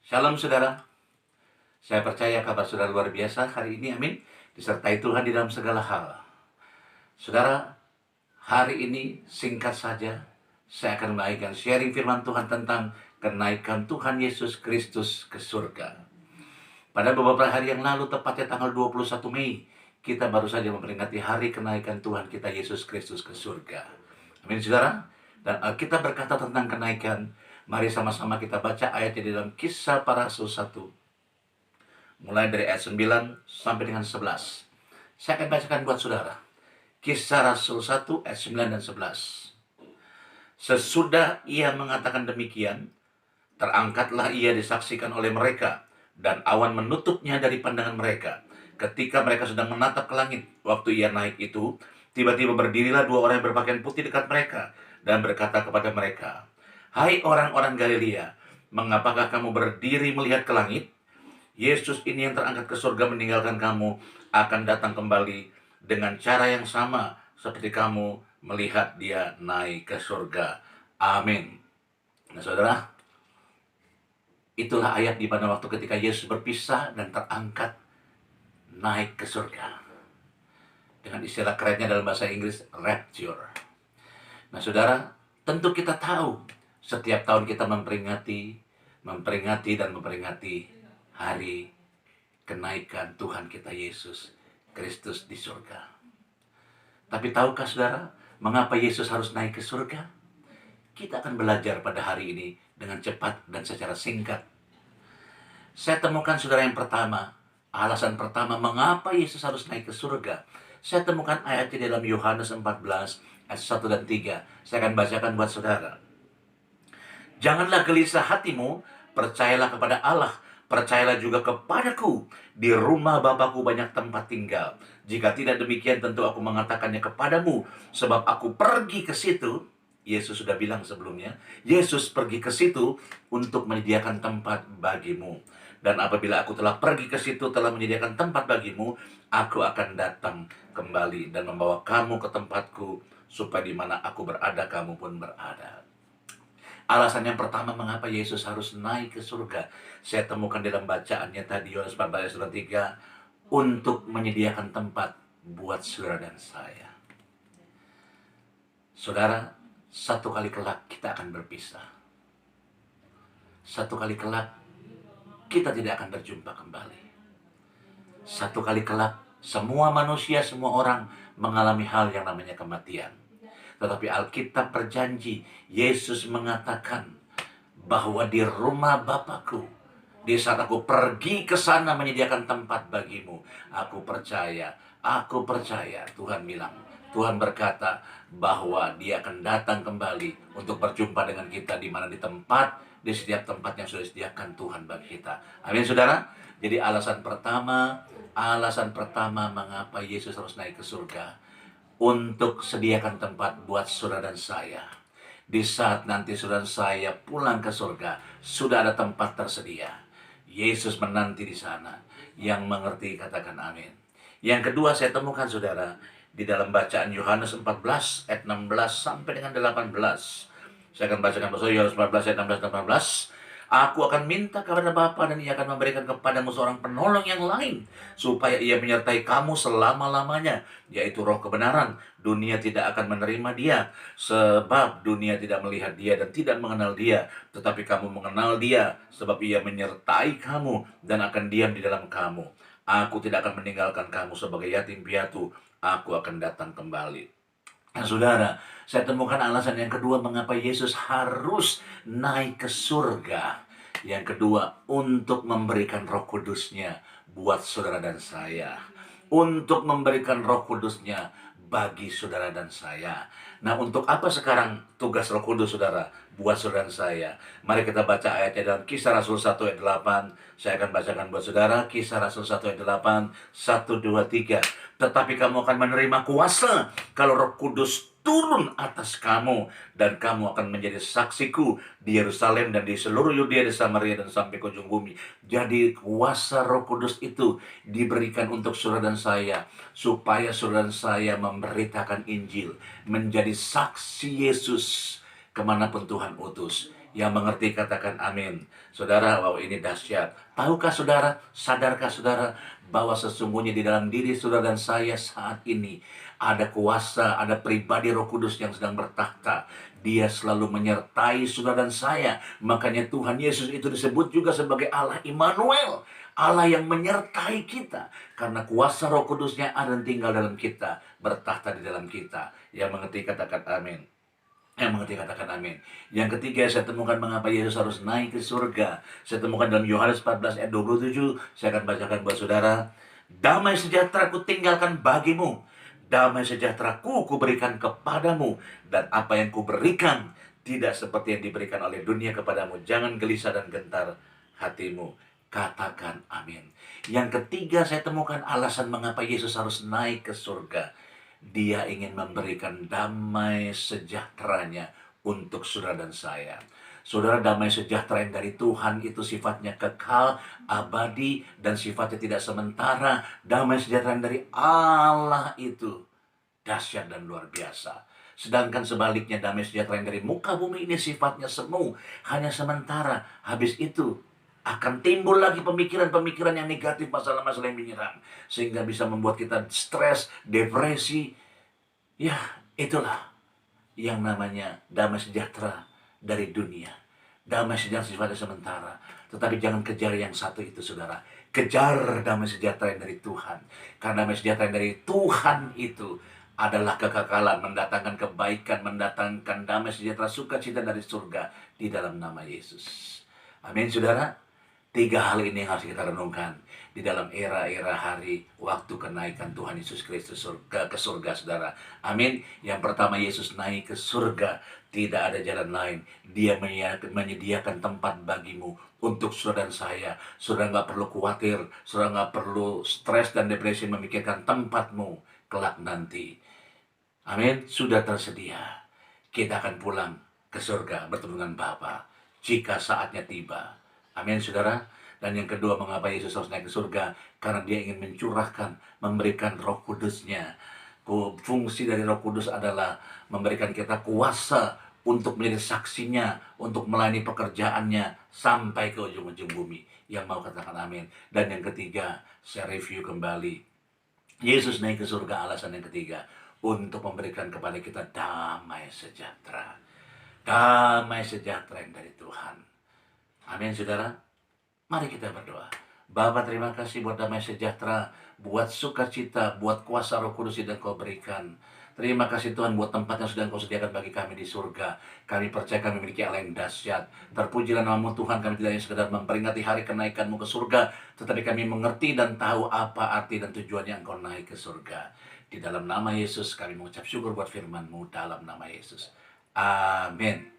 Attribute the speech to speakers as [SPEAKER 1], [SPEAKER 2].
[SPEAKER 1] Shalom saudara, saya percaya kabar saudara luar biasa hari ini, amin. Disertai Tuhan di dalam segala hal. Saudara, hari ini singkat saja, saya akan membagikan sharing firman Tuhan tentang kenaikan Tuhan Yesus Kristus ke surga. Pada beberapa hari yang lalu, tepatnya tanggal 21 Mei, kita baru saja memperingati hari kenaikan Tuhan kita Yesus Kristus ke surga. Amin saudara. Dan Alkitab berkata tentang kenaikan. Mari sama-sama kita baca ayatnya di dalam Kisah Para Rasul 1. Mulai dari ayat 9 sampai dengan 11. Saya akan bacakan buat saudara. Kisah Rasul 1 ayat 9 dan 11. Sesudah ia mengatakan demikian, terangkatlah ia disaksikan oleh mereka, dan awan menutupnya dari pandangan mereka. Ketika mereka sedang menatap ke langit, waktu ia naik itu, tiba-tiba berdirilah dua orang yang berpakaian putih dekat mereka, dan berkata kepada mereka, "Hai orang-orang Galilea, mengapakah kamu berdiri melihat ke langit? Yesus ini yang terangkat ke surga meninggalkan kamu, akan datang kembali dengan cara yang sama seperti kamu melihat dia naik ke surga." Amin. Nah saudara, itulah ayat di mana waktu ketika Yesus berpisah dan terangkat naik ke surga. Dengan istilah kerennya dalam bahasa Inggris, rapture. Nah saudara, tentu kita tahu setiap tahun kita memperingati hari kenaikan Tuhan kita Yesus Kristus di surga. Tapi tahukah saudara, mengapa Yesus harus naik ke surga? Kita akan belajar pada hari ini dengan cepat dan secara singkat. Saya temukan saudara yang pertama, alasan pertama mengapa Yesus harus naik ke surga. Saya temukan ayatnya dalam Yohanes 14 ayat 1 dan 3. Saya akan bacakan buat saudara. Janganlah gelisah hatimu, percayalah kepada Allah, percayalah juga kepadaku. Di rumah Bapakku banyak tempat tinggal. Jika tidak demikian, tentu aku mengatakannya kepadamu, sebab aku pergi ke situ. Yesus sudah bilang sebelumnya, Yesus pergi ke situ untuk menyediakan tempat bagimu. Dan apabila aku telah pergi ke situ, telah menyediakan tempat bagimu, aku akan datang kembali dan membawa kamu ke tempatku, supaya di mana aku berada, kamu pun berada. Alasan yang pertama mengapa Yesus harus naik ke surga, saya temukan dalam bacaannya tadi, Yohanes 14 ayat 3, untuk menyediakan tempat buat saudara dan saya. Saudara, satu kali kelak kita akan berpisah. Satu kali kelak kita tidak akan berjumpa kembali. Satu kali kelak semua manusia, semua orang mengalami hal yang namanya kematian. Tetapi Alkitab berjanji, Yesus mengatakan bahwa di rumah Bapakku, di saat aku pergi ke sana menyediakan tempat bagimu, aku percaya, Tuhan bilang, Tuhan berkata bahwa dia akan datang kembali untuk berjumpa dengan kita di mana di setiap tempat yang sudah disediakan Tuhan bagi kita. Amin saudara. Jadi alasan pertama mengapa Yesus harus naik ke surga, untuk sediakan tempat buat saudara dan saya. Di saat nanti saudara dan saya pulang ke surga, sudah ada tempat tersedia. Yesus menanti di sana. Yang mengerti katakan amin. Yang kedua saya temukan saudara, di dalam bacaan Yohanes 14 ayat 16 sampai dengan 18. Saya akan bacakan bahasa Yohanes 14 ayat 16 dan 18. Aku akan minta kepada Bapa, dan ia akan memberikan kepadamu seorang penolong yang lain, supaya ia menyertai kamu selama-lamanya, yaitu Roh kebenaran. Dunia tidak akan menerima dia, sebab dunia tidak melihat dia dan tidak mengenal dia. Tetapi kamu mengenal dia, sebab ia menyertai kamu dan akan diam di dalam kamu. Aku tidak akan meninggalkan kamu sebagai yatim piatu. Aku akan datang kembali. Nah saudara, saya temukan alasan yang kedua mengapa Yesus harus naik ke surga. Yang kedua, untuk memberikan Roh Kudus-Nya buat saudara dan saya. Untuk memberikan Roh Kudus-Nya bagi saudara dan saya. Nah, untuk apa sekarang tugas Roh Kudus saudara buat saudara dan saya? Mari kita baca ayatnya dalam Kisah Rasul 1 ayat 8. Saya akan bacakan buat saudara Kisah Rasul 1 ayat 8. 1, 2, 3. Tetapi kamu akan menerima kuasa kalau Roh Kudus turun atas kamu, dan kamu akan menjadi saksiku di Yerusalem dan di seluruh Yudea, di Samaria, dan sampai ke ujung bumi. Jadi kuasa Roh Kudus itu diberikan untuk saudara dan saya, supaya saudara dan saya memberitakan Injil, menjadi saksi Yesus kemanapun Tuhan utus. Yang mengerti katakan amin. Saudara, wow ini dahsyat. Tahukah saudara, sadarkah saudara bahwa sesungguhnya di dalam diri saudara dan saya saat ini ada kuasa, ada pribadi Roh Kudus yang sedang bertakhta. Dia selalu menyertai saudara dan saya. Makanya Tuhan Yesus itu disebut juga sebagai Allah Immanuel. Allah yang menyertai kita. Karena kuasa Roh Kudusnya ada dan tinggal dalam kita. Bertakhta di dalam kita. Yang mengerti katakan amin. Yang mengerti katakan amin. Yang ketiga, saya temukan mengapa Yesus harus naik ke surga. Saya temukan dalam Yohanes 14 ayat 27. Saya akan bacakan buat saudara. Damai sejahtera ku tinggalkan bagimu. Damai sejahtera ku berikan kepadamu. Dan apa yang ku berikan tidak seperti yang diberikan oleh dunia kepadamu. Jangan gelisah dan gentar hatimu. Katakan amin. Yang ketiga, saya temukan alasan mengapa Yesus harus naik ke surga. Dia ingin memberikan damai sejahteranya untuk saudara dan saya. Saudara, damai sejahtera yang dari Tuhan itu sifatnya kekal, abadi, dan sifatnya tidak sementara. Damai sejahtera yang dari Allah itu dahsyat dan luar biasa. Sedangkan sebaliknya damai sejahtera yang dari muka bumi ini sifatnya semu, hanya sementara. Habis itu akan timbul lagi pemikiran-pemikiran yang negatif, masalah-masalah yang menyerang. Sehingga bisa membuat kita stres, depresi. Ya, itulah yang namanya damai sejahtera dari dunia. Damai sejahtera sifatnya sementara. Tetapi jangan kejar yang satu itu, saudara. Kejar damai sejahtera yang dari Tuhan. Karena damai sejahtera yang dari Tuhan itu adalah kekekalan, mendatangkan kebaikan, mendatangkan damai sejahtera, sukacita dari surga di dalam nama Yesus. Amin, saudara. Tiga hal ini yang harus kita renungkan di dalam era-era hari waktu kenaikan Tuhan Yesus Kristus ke surga, saudara. Amin. Yang pertama, Yesus naik ke surga. Tidak ada jalan lain. Dia menyediakan tempat bagimu untuk saudara dan saya. Saudara nggak perlu khawatir. Saudara nggak perlu stres dan depresi memikirkan tempatmu kelak nanti. Amin. Sudah tersedia. Kita akan pulang ke surga bertemu dengan Bapa jika saatnya tiba. Amin, saudara. Dan yang kedua, mengapa Yesus harus naik ke surga? Karena dia ingin mencurahkan, memberikan Roh Kudusnya. Fungsi dari Roh Kudus adalah memberikan kita kuasa untuk menjadi saksinya, untuk melayani pekerjaannya sampai ke ujung-ujung bumi. Yang mau katakan amin. Dan yang ketiga, saya review kembali. Yesus naik ke surga, alasan yang ketiga, untuk memberikan kepada kita damai sejahtera. Damai sejahtera yang dari Tuhan. Amin, saudara. Mari kita berdoa. Bapa, terima kasih buat damai sejahtera, buat sukacita, buat kuasa Roh Kudus yang Kau berikan. Terima kasih Tuhan buat tempat yang sudah Kau sediakan bagi kami di surga. Kami percaya kami memiliki Allah yang dahsyat. Terpujilah nama-Mu Tuhan, kami tidak hanya sekedar memperingati hari kenaikan-Mu ke surga, tetapi kami mengerti dan tahu apa arti dan tujuannya Engkau naik ke surga. Di dalam nama Yesus kami mengucap syukur buat firman-Mu dalam nama Yesus. Amin.